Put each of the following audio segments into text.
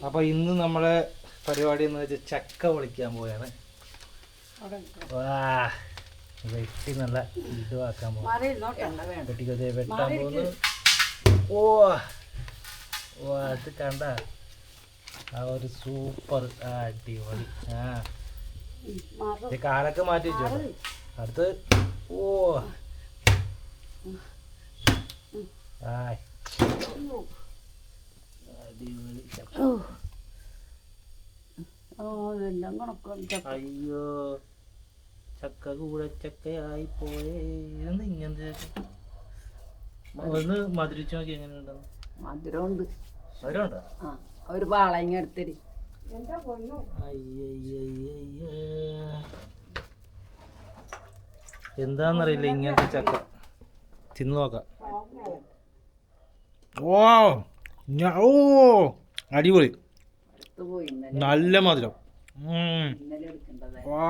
അപ്പോൾ ഇന്ന് നമ്മളെ പരിപാടി എന്ന് വെച്ചാൽ ചക്ക പൊളിക്കാൻ പോയാണ്. വെട്ടി നല്ല ഇതുവാക്കാൻ പോകും. വെട്ടിക്കതേ വെട്ടാൻ പോകുന്നു. ഓ ഓ അത് കണ്ട ആ ഒരു സൂപ്പർ അടിപൊളി. കാലൊക്കെ മാറ്റി വെച്ചോ. അടുത്ത് ഓ അടിപൊളി. അയ്യോ ചക്ക കൂടെ ചക്കയായി പോയേ. എന്താ ഇങ്ങനത്തെ ഒന്ന് മധുരിച്ച് നോക്കി എങ്ങനെയുണ്ടോ? മധുരമുണ്ട്. മധുരമുണ്ടോ? ഒരു പാളങ്ങ എടുത്തരി. എന്താന്നറിയില്ല ഇങ്ങനത്തെ ചക്ക. തിന്നു നോക്കാം. ഓ ഓ അടിപൊളി, നല്ല മധുരം. വാ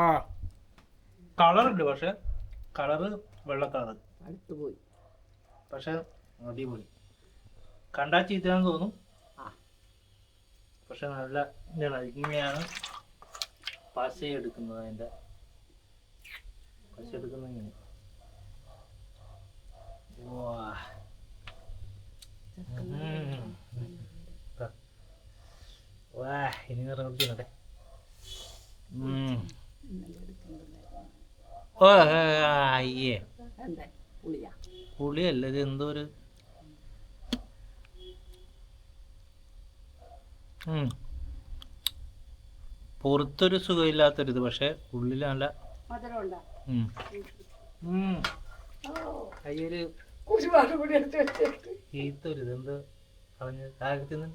കളറുണ്ട്, പക്ഷെ കളറ് വെള്ള കളർ പക്ഷെ അടിപൊളി. കണ്ടാ ചീത്തയാന്ന് തോന്നും, പക്ഷെ നല്ല ഇങ്ങനെയാണ് പശ എടുക്കുന്നത്. അതിൻ്റെ പശ എടുക്കുന്നത് ഇങ്ങനെ. വാ ഇനി നിറഞ്ഞെ. ഓ അയ്യേ പുളിയല്ല, ഇത് എന്തോ ഒരു പുറത്തൊരു സുഖമില്ലാത്തൊരിത്, പക്ഷെ ഉള്ളിൽ നല്ല അയ്യൊരു ഈത്തൊരിത്. എന്തോ കളഞ്ഞ താഴത്തിന്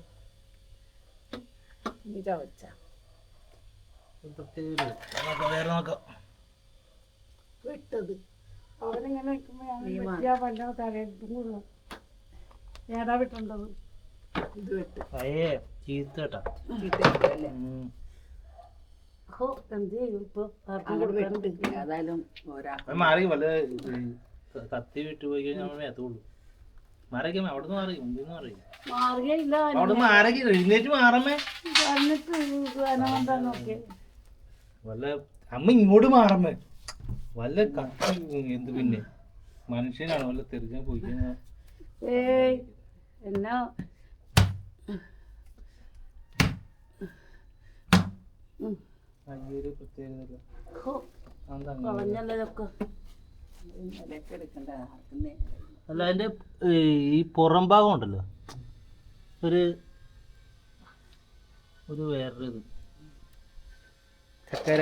വേറെ നോക്കാം. വിട്ടത് ഏതാ വിട്ടുണ്ടത്? ഇത് വിട്ട് അയ്യേ ചീത്ത കേട്ടാ. ഏതായാലും മാറി വല്ല കത്തി വിട്ടു പോയി കഴിഞ്ഞാൽ മേത്തുള്ളൂ. മാറിക്കും അവിടുന്ന് മാറി മുമ്പിന്ന് മാറിക്കും. അവിടെ മാറി എഴുന്നേറ്റ് മാറമ്മേ. വല്ല അമ്മ ഇങ്ങോട്ട് മാറമ്മേ. വല്ല കത്തി എന്ത് പിന്നെ മനുഷ്യനാണ് വല്ല തെറിഞ്ഞ പോയി എന്നാ അയ്യൊരു പ്രത്യേകത. അല്ല അതിന്റെ ഈ പുറം ഭാഗം ഉണ്ടല്ലോ ഒരു വേറൊരു ഇത് ചക്കര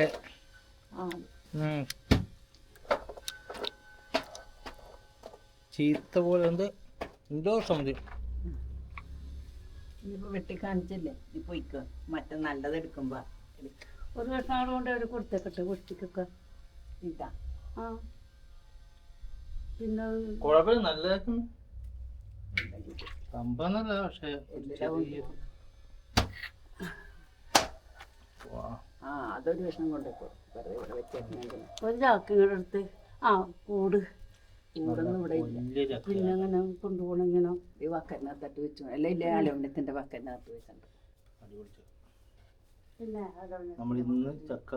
ചീത്ത പോലെ എന്ത് എന്തോ സന്ധി. ഇനിയിപ്പോ വെട്ടി കാണിച്ചല്ലേ നീ പോയിക്കോ. മറ്റേ നല്ലത് എടുക്കുമ്പോ ഒരു വർഷം കൊണ്ട് അവർ കൊടുത്തേക്കട്ടെ കുട്ടിക്കൊക്കെ. ഇതാ പിന്നെ കുഴപ്പമില്ല, നല്ലതാക്കുന്നു സംഭവം. പക്ഷെ അതൊരു വിഷയം കൊണ്ടേക്കോ. വെറുതെ ഇവിടെ വെച്ചേക്കണെങ്കിൽ ഒരു ചാക്കിങ്ങനെ എടുത്ത് കൂട് കൂടൊന്നും ഇവിടെ ഇല്ല. പിന്നെ അങ്ങനെ കൊണ്ടുപോകണം. ഇങ്ങനെ ഈ വക്കനകത്തിട്ട് വെച്ചു. അല്ല ഇല്ല അലുമിനിയത്തിന്റെ വക്കനകത്ത് വെച്ചിട്ടുണ്ട്. പിന്നെ നമ്മൾ ഇന്ന് ചക്ക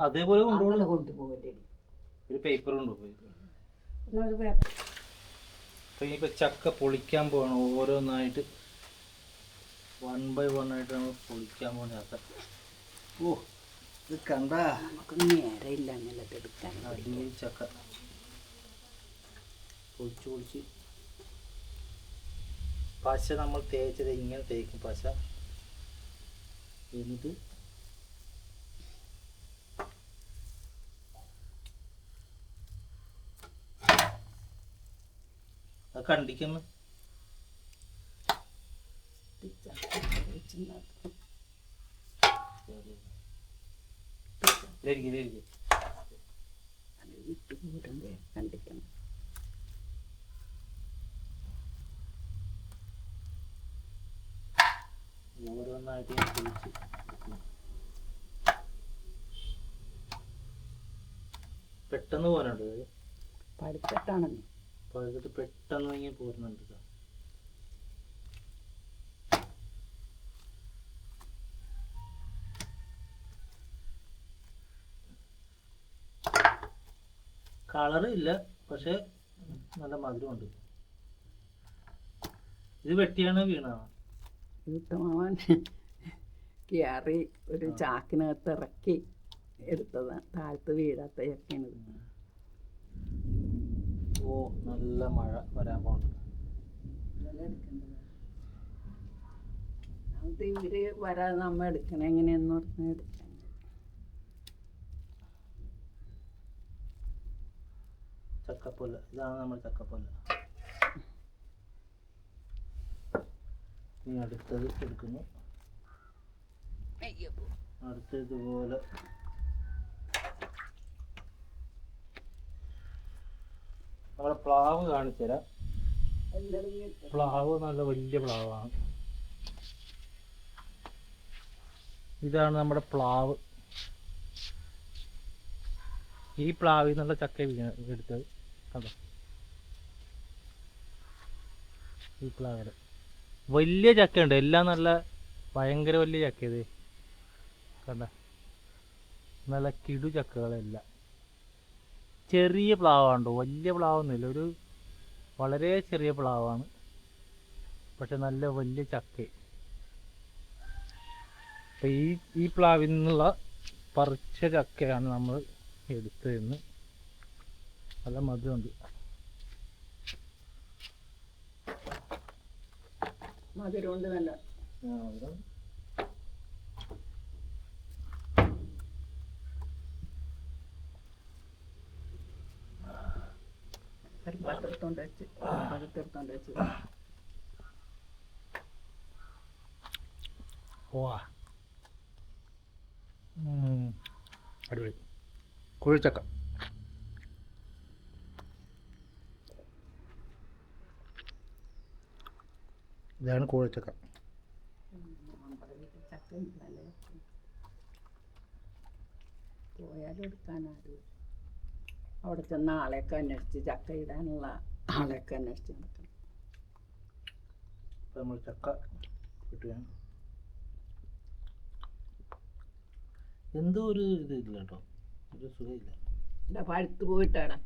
അതേപോലെ കൊണ്ടുപോകല്ലേ ഒരു പേപ്പർ കൊണ്ടുപോയി. പിന്നെ അപ്പൊ ഇനിയിപ്പോ ചക്ക പൊളിക്കാൻ പോകണം. ഓരോന്നായിട്ട് 1 by 1 ആയിട്ട് നമ്മൾ പൊളിക്കാൻ പോകണ ചക്ക. ഓ ഇത് കണ്ടാ നമുക്ക് നേരമില്ല അങ്ങനെ എടുക്കാൻ. അടിപൊളി ചക്ക പൊളിച്ച് പൊളിച്ച് പശ നമ്മൾ തേച്ചത് ഇങ്ങനെ തേക്കും പശ. എന്നിട്ട് അത് കണ്ടിക്കുന്നു. കണ്ടിക്കണം. ഓരോന്നായിട്ട് പൊളിച്ച് പെട്ടെന്ന് പോകാനുണ്ട്. പഠിച്ചിട്ടാണെന്ന് പഴുതിട്ട് പെട്ടെന്ന് ഇങ്ങനെ പോരുന്നുണ്ട്. കളറ് ഇല്ല, പക്ഷെ നല്ല മധുരമുണ്ട്. ഇത് വെട്ടിയാണ് വീണതാണ്. വീട്ടുമാവൻ കയറി ഒരു ചാക്കിനകത്ത് ഇറക്കി എടുത്തതാണ്. താഴത്ത് വീഴാത്ത ചക്കയാണ്. ഓ, നല്ല മഴ വരാൻ പോകുന്നുണ്ട്. അത് ഇവര് വരാതെ നമ്മ എടുക്കണം. എങ്ങനെയെന്ന് പറഞ്ഞാൽ എടുക്കണം. ചക്കപ്പുല്ല്, ഇതാണ് നമ്മുടെ ചക്കപ്പുല്ല്. ഇനി അടുത്തത് എടുക്കുന്നു. അടുത്ത് ഇതുപോലെ നമ്മുടെ പ്ലാവ് കാണിച്ചു തരാം. പ്ലാവ് നല്ല വലിയ പ്ലാവാണ്. ഇതാണ് നമ്മുടെ പ്ലാവ്. ഈ പ്ലാവിൽ നിന്നുള്ള ചക്ക എടുത്തത് കണ്ടോ. ഈ പ്ലാവിൽ വലിയ ചക്ക ഉണ്ട്. എല്ലാം നല്ല ഭയങ്കര വലിയ ചക്ക. ഇത് കണ്ട, നല്ല കിടു ചക്കകളെല്ലാം. ചെറിയ പ്ലാവാണ്ടോ, വലിയ പ്ലാവൊന്നുമില്ല. ഒരു വളരെ ചെറിയ പ്ലാവാണ്, പക്ഷെ നല്ല വലിയ ചക്ക. അപ്പം ഈ പ്ലാവിൽ നിന്നുള്ള പറിച്ച ചക്കയാണ് നമ്മൾ എടുത്തതെന്ന്. നല്ല മധുരമുണ്ട്. മധുരമുണ്ട് നല്ല. ഒരു പാത്രത്തോണ്ട് വെച്ച് പകത്തെടുത്തോണ്ട് വെച്ച്. വാ, അടിപൊളി കുഴിച്ചക്ക. ഇതാണ് കൂഴച്ചക്ക. ചക്ക നല്ല പോയാലും എടുക്കാനാരും. അവിടെ ചെന്ന ആളെയൊക്കെ അന്വേഷിച്ച് ചക്ക ഇടാനുള്ള ആളെയൊക്കെ അന്വേഷിച്ച് നടക്കണം. ഇപ്പം നമ്മൾ ചക്ക കിട്ടുകയാണ്. എന്തോ ഒരു ഇതില്ല കേട്ടോ, ഒരു സുഖമില്ല. പഴുത്ത് പോയിട്ടാണ്.